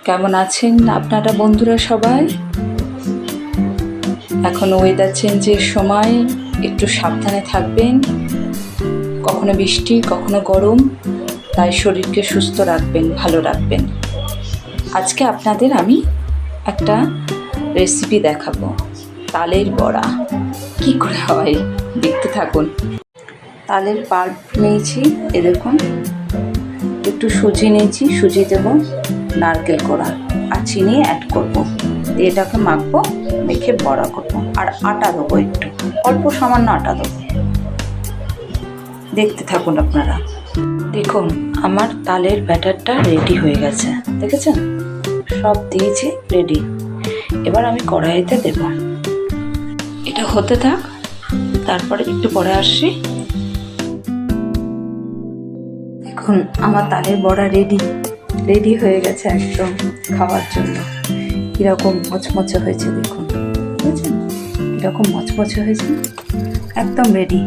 কেমন আছেন আপনারা বন্ধুরা সবাই? এখন ওয়েদার চেঞ্জের সময়, একটু সাবধানে থাকবেন। কখনো বৃষ্টি, কখনো গরম, তাই শরীরকে সুস্থ রাখবেন, ভালো রাখবেন। আজকে আপনাদের আমি একটা রেসিপি দেখাবো, তালের বড়া কি করে হয় দেখতে থাকুন। তালের পাল্প নিয়েছি, এ দেখুন, একটু সুজি নিয়েছি, সুজি দেব, নারকেল কোড়া আর চিনি অ্যাড করব, দিয়ে এটাকে মাখবো, মেখে বড়া করব। আর আটা দেবো, একটু অল্প সামান্য আটা দেবো। দেখতে থাকুন আপনারা। দেখুন আমার তালের ব্যাটারটা রেডি হয়ে গেছে, দেখেছেন? সব দিয়েছি, রেডি। এবার আমি কড়াইতে দেব, এটা হতে থাক, তারপরে একটু পরে আসছি। দেখুন আমার তালের বড়া রেডি হয়ে গেছে একদম খাওয়ার জন্য। কীরকম মচমচে হয়েছে দেখুন, বুঝেছেন? কীরকম মচমচে হয়েছে, একদম রেডি।